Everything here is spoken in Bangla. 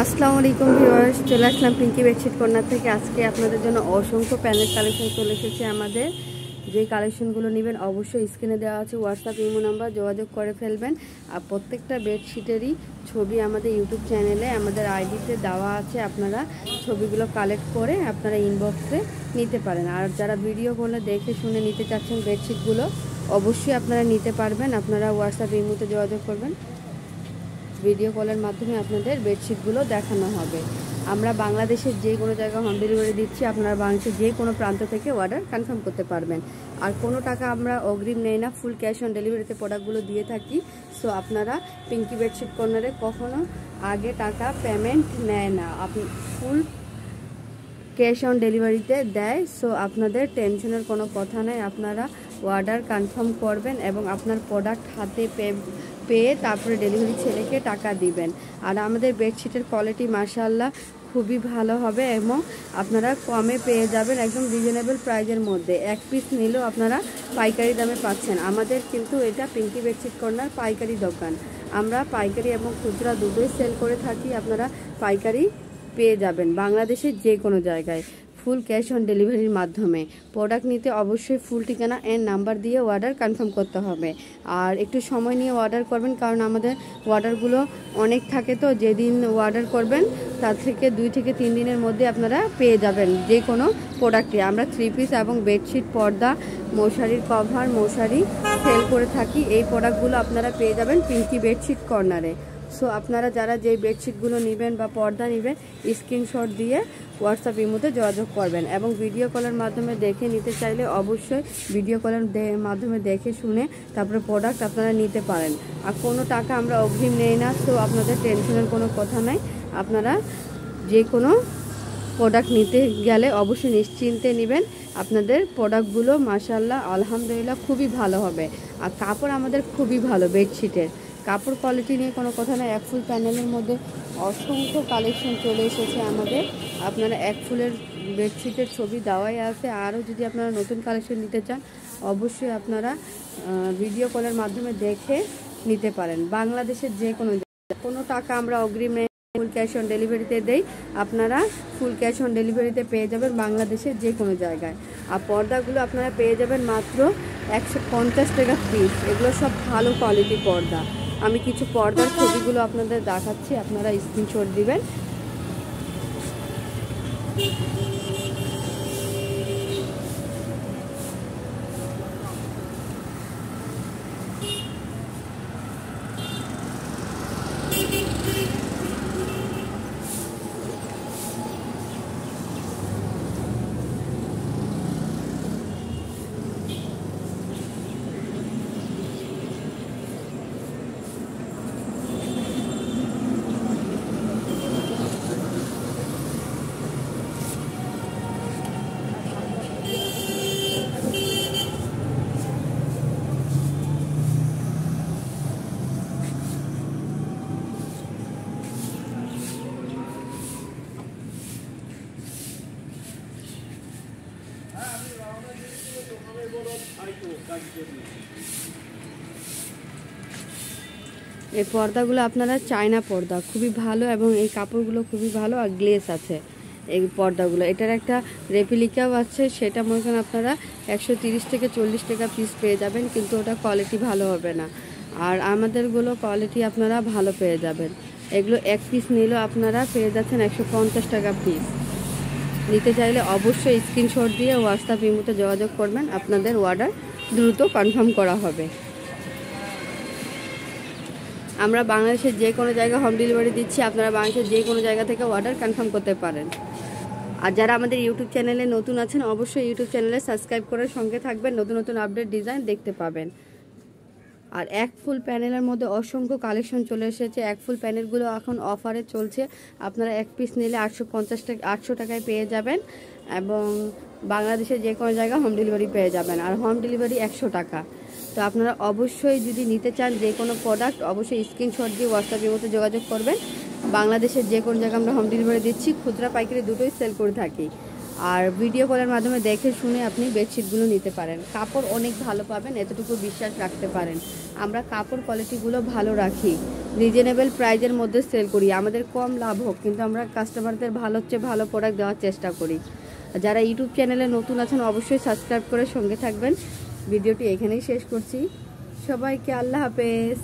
আসসালামু আলাইকুম ভিউয়ার্স, চলে আসলাম পিঙ্কি বেডশিট কর্নার থেকে। আজকে আপনাদের জন্য অসংখ্য প্যানেল কালেকশন চলে এসেছে আমাদের। যে কালেকশনগুলো নেবেন অবশ্যই স্ক্রিনে দেওয়া আছে হোয়াটসঅ্যাপ ইমো নাম্বার, যোগাযোগ করে ফেলবেন। আর প্রত্যেকটা বেডশিটেরই ছবি আমাদের ইউটিউব চ্যানেলে আমাদের আইডিতে দেওয়া আছে, আপনারা ছবিগুলো কালেক্ট করে আপনারা ইনবক্সে নিতে পারেন। আর যারা ভিডিও কলে দেখে শুনে নিতে চাচ্ছেন বেডশিটগুলো অবশ্যই আপনারা নিতে পারবেন। আপনারা হোয়াটসঅ্যাপ ইমোতে যোগাযোগ করবেন, ভিডিও কলের মাধ্যমে আপনাদের বেডশিটগুলো দেখানো হবে। আমরা বাংলাদেশের যে কোনো জায়গায় হোম ডেলিভারি দিচ্ছি, আপনারা বাংলাদেশের যে কোনো প্রান্ত থেকে অর্ডার কনফার্ম করতে পারবেন। আর কোনো টাকা আমরা অগ্রিম নেই না, ফুল ক্যাশ অন ডেলিভারিতে প্রোডাক্টগুলো দিয়ে থাকি। সো আপনারা পিঙ্কি বেডশিট কর্নারে কখনো আগে টাকা পেমেন্ট নেয় না, আপনি ফুল ক্যাশ অন ডেলিভারিতে দেয়। সো আপনাদের টেনশনের কোনো কথা নেই, আপনারা অর্ডার কনফার্ম করবেন এবং আপনার প্রোডাক্ট হাতে পেয়ে তারপরে ডেলিভারি ছেলেকে টাকা দিবেন। আর আমাদের বেডশিটের কোয়ালিটি মাশাআল্লাহ খুবই ভালো হবে এবং আপনারা কমে পেয়ে যাবেন, একদম রিজনেবল প্রাইজের মধ্যে। এক পিস নিলেও আপনারা পাইকারি দামে পাচ্ছেন। আমাদের কিন্তু এটা পিঙ্কি বেডশিট কর্নার পাইকারি দোকান, আমরা পাইকারি এবং খুচরা দুটোই সেল করে থাকি। আপনারা পাইকারি পেয়ে যাবেন বাংলাদেশের যে কোনো জায়গায় ফুল ক্যাশ অন ডেলিভারির মাধ্যমে। প্রোডাক্ট নিতে অবশ্যই ফুল ঠিকানা এর নাম্বার দিয়ে অর্ডার কনফার্ম করতে হবে। আর একটু সময় নিয়ে অর্ডার করবেন, কারণ আমাদের অর্ডারগুলো অনেক থাকে, তো যেদিন অর্ডার করবেন তার থেকে 2 থেকে 3 দিনের মধ্যে আপনারা পেয়ে যাবেন যে কোনো প্রোডাক্টে। আমরা 3 পিস এবং বেডশিট, পর্দা, মশারির কভার, মশারি সেল করে থাকি। এই প্রোডাক্টগুলো আপনারা পেয়ে যাবেন পিঙ্কি বেডশিট কর্নারে। সো আপনারা যারা যেই বেডশিটগুলো নেবেন বা পর্দা নেবেন স্ক্রিনশট দিয়ে হোয়াটসঅ্যাপ ইমোতে যোগাযোগ করবেন। এবং ভিডিও কলের মাধ্যমে দেখে নিতে চাইলে অবশ্যই ভিডিও কলের মাধ্যমে দেখে শুনে তারপরে প্রোডাক্ট আপনারা নিতে পারেন। আর কোনো টাকা আমরা অগ্রিম নেই না, তো আপনাদের টেনশনের কোনো কথা নাই। আপনারা যে কোনো প্রোডাক্ট নিতে গেলে অবশ্যই নিশ্চিন্তে নেবেন। আপনাদের প্রোডাক্টগুলো মাশাআল্লাহ আলহামদুলিল্লাহ খুবই ভালো হবে। আর কাপড় আমাদের খুবই ভালো, বেডশিটের কাপড় কোয়ালিটি নিয়ে কোনো কথা না। এক ফুল প্যানেলের মধ্যে অসংখ্য কালেকশন চলে এসেছে আমাদের। আপনারা এক ফুলের বেডশিটের ছবি দেওয়াই আছে। আরও যদি আপনারা নতুন কালেকশন নিতে চান অবশ্যই আপনারা ভিডিও কলের মাধ্যমে দেখে নিতে পারেন। বাংলাদেশের যে কোনো টাকা আমরা অগ্রিম নেই, ফুল ক্যাশ অন ডেলিভারিতে দেই। আপনারা ফুল ক্যাশ অন ডেলিভারিতে পেয়ে যাবেন বাংলাদেশের যে কোনো জায়গায়। আর পর্দাগুলো আপনারা পেয়ে যাবেন মাত্র 150 টাকা পিস। এগুলো সব ভালো কোয়ালিটি পর্দা। আমি কিছু পর্দার ছবিগুলো আপনাদের দেখাচ্ছি, আপনারা স্ক্রিনশট দিবেন। এই পর্দাগুলো আপনারা চায়না পর্দা, খুবই ভালো এবং এই কাপড়গুলো খুবই ভালো আর গ্লেস আছে এই পর্দাগুলো। এটার একটা রেপ্লিকাও আছে, সেটা মনে করেন আপনারা 130 থেকে 40 টাকা পিস পেয়ে যাবেন, কিন্তু ওটা কোয়ালিটি ভালো হবে না। আর আমাদেরগুলো কোয়ালিটি আপনারা ভালো পেয়ে যাবেন। এগুলো এক পিস নিলেও আপনারা পেয়ে যাচ্ছেন 150 টাকা পিস। নিতে চাইলে অবশ্যই স্ক্রিনশট দিয়ে হোয়াটসঅ্যাপ ইমোতে যোগাযোগ করবেন, আপনাদের অর্ডার দ্রুত কনফার্ম করা হবে। আমরা বাংলাদেশের যে কোনো জায়গায় হোম ডেলিভারি দিচ্ছি, আপনারা বাংলাদেশের যে কোনো জায়গা থেকে অর্ডার কনফার্ম করতে পারেন। আর যারা আমাদের ইউটিউব চ্যানেলে নতুন আছেন অবশ্যই ইউটিউব চ্যানেলে সাবস্ক্রাইব করে সঙ্গে থাকবেন, নতুন নতুন আপডেট ডিজাইন দেখতে পাবেন। আর এক ফুল প্যানেলের মধ্যে অসংখ্য কালেকশন চলে এসেছে। এক ফুল প্যানেলগুলো এখন অফারে চলছে, আপনারা এক পিস নিলে 800 টাকায় পেয়ে যাবেন এবং বাংলাদেশের যে কোনো জায়গায় হোম ডেলিভারি পেয়ে যাবেন। আর হোম ডেলিভারি 100 টাকা। তো আপনারা অবশ্যই যদি নিতে চান যে কোনো প্রোডাক্ট অবশ্যই স্ক্রিনশট দিয়ে হোয়াটসঅ্যাপের মতো যোগাযোগ করবেন। বাংলাদেশের যে কোনো জায়গায় আমরা হোম ডেলিভারি দিচ্ছি, খুচরা পাইকারি দুটোই সেল করে থাকি। আর ভিডিও কলের মাধ্যমে দেখে শুনে আপনি বেডশিটগুলো নিতে পারেন। কাপড় অনেক ভালো পাবেন, এতটুকু বিশ্বাস রাখতে পারেন। আমরা কাপড় কোয়ালিটিগুলো ভালো রাখি, রিজনেবল প্রাইজের মধ্যে সেল করি। আমাদের কম লাভ হোক, কিন্তু আমরা কাস্টমারদের ভালো হচ্ছে ভালো প্রোডাক্ট দেওয়ার চেষ্টা করি। যারা ইউটিউব চ্যানেলে নতুন আছেন অবশ্যই সাবস্ক্রাইব করে সঙ্গে থাকবেন। ভিডিওটি এখানেই শেষ করছি। সবাইকে আল্লাহ হাফেজ।